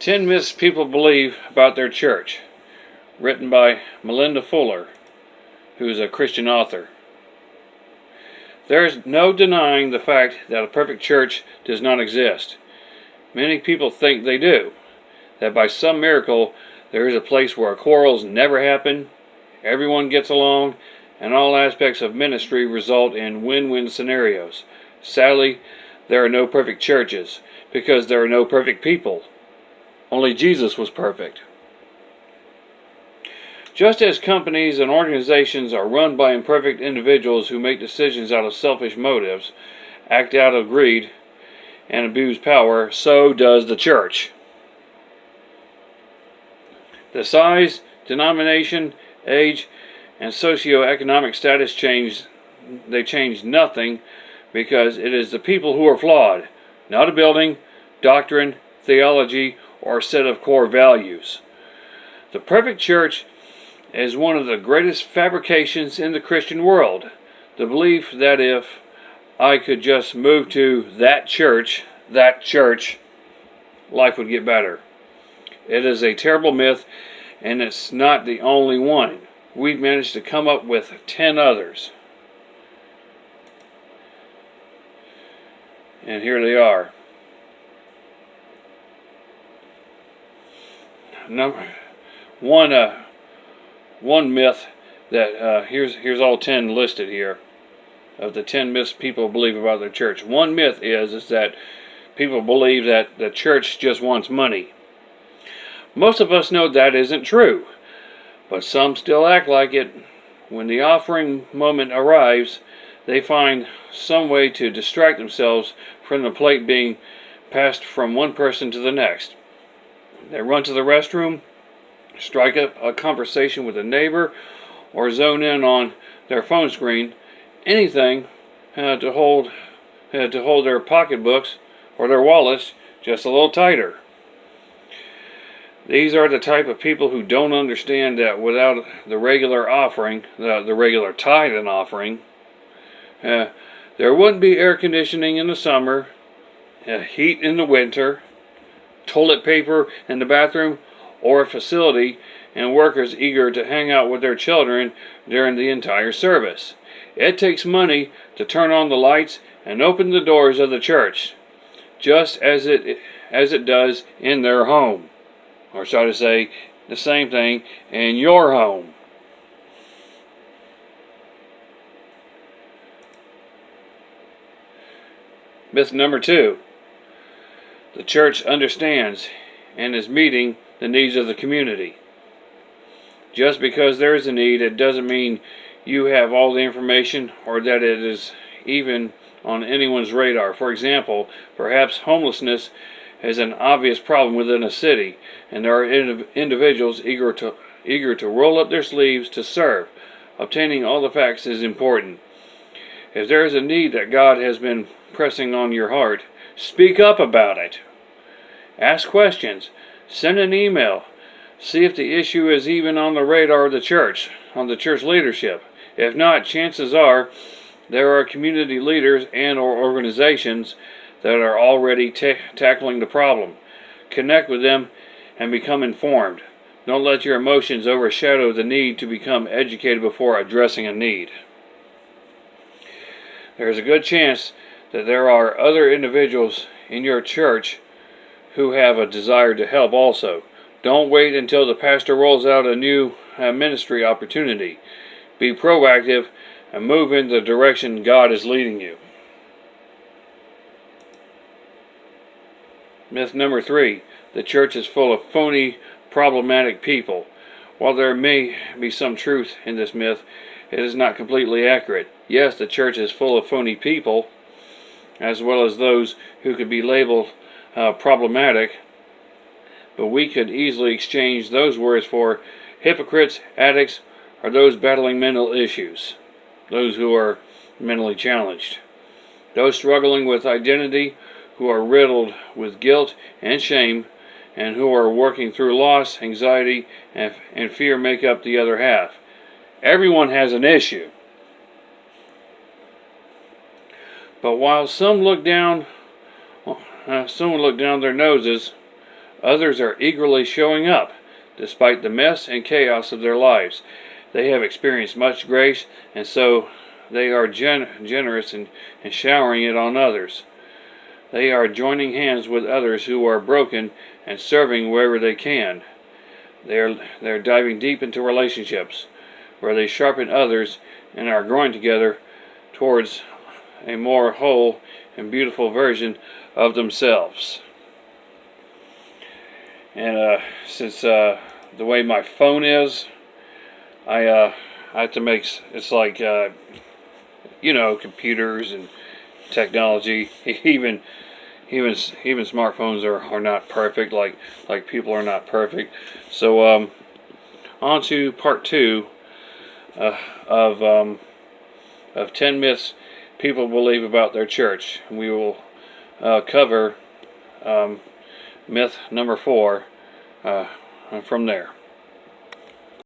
10 Myths People Believe About Their Church, written by Melinda Fuller, who is a Christian author. There is no denying the fact that a perfect church does not exist. Many people think they do, that by some miracle there is a place where quarrels never happen, everyone gets along, and all aspects of ministry result in win-win scenarios. Sadly, there are no perfect churches, because there are no perfect people. Only Jesus was perfect. Just as companies and organizations are run by imperfect individuals who make decisions out of selfish motives, act out of greed, and abuse power, so does the church. The size, denomination, age, and socioeconomic status change nothing, because it is the people who are flawed, not a building, doctrine, theology, or a set of core values. The perfect church is one of the greatest fabrications in the Christian world. The belief that if I could just move to that church, life would get better. It is a terrible myth, and it's not the only one. We've managed to come up with 10 others. And here they are. One myth that here's all 10 listed here of the 10 myths people believe about their church. One myth is that people believe that the church just wants money. Most of us know that isn't true, but some still act like it. When the offering moment arrives, they find some way to distract themselves from the plate being passed from one person to the next. They run to the restroom, strike up a conversation with a neighbor, or zone in on their phone screen, anything to hold their pocketbooks or their wallets just a little tighter. These are the type of people who don't understand that without the regular offering, the regular tithe and offering, there wouldn't be air conditioning in the summer, heat in the winter, toilet paper in the bathroom, or a facility and workers eager to hang out with their children during the entire service. It takes money to turn on the lights and open the doors of the church, just as it does in their home. Or shall I say, the same thing in your home. Myth number 2. The church understands and is meeting the needs of the community. Just because there is a need, it doesn't mean you have all the information or that it is even on anyone's radar. For example, perhaps homelessness is an obvious problem within a city, and there are individuals eager to roll up their sleeves to serve. Obtaining all the facts is important. If there is a need that God has been pressing on your heart, speak up about it. Ask questions. Send an email. See if the issue is even on the radar of the church, on the church leadership. If not, chances are there are community leaders and or organizations that are already tackling the problem. Connect with them and become informed. Don't let your emotions overshadow the need to become educated before addressing a need. There is a good chance that there are other individuals in your church who have a desire to help also. Don't wait until the pastor rolls out a new ministry opportunity. Be proactive and move in the direction God is leading you. Myth number 3. The church is full of phony, problematic people. While there may be some truth in this myth, it is not completely accurate. Yes, the church is full of phony people, as well as those who could be labeled problematic, but we could easily exchange those words for hypocrites, addicts, or those battling mental issues, those who are mentally challenged, those struggling with identity, who are riddled with guilt and shame, and who are working through loss, anxiety, and fear make up the other half. Everyone has an issue. But while some look down their noses Others are eagerly showing up, despite the mess and chaos of their lives. They have experienced much grace, and so they are generous in showering it on others. They are joining hands with others who are broken and serving wherever they can. They're diving deep into relationships, where they sharpen others and are growing together towards a more whole and beautiful version of themselves. And since the way my phone is, I have to make it's like computers and technology. Even smartphones are not perfect. Like people are not perfect. So on to part 2 of 10 myths people believe about their church. We will cover myth number 4 from there.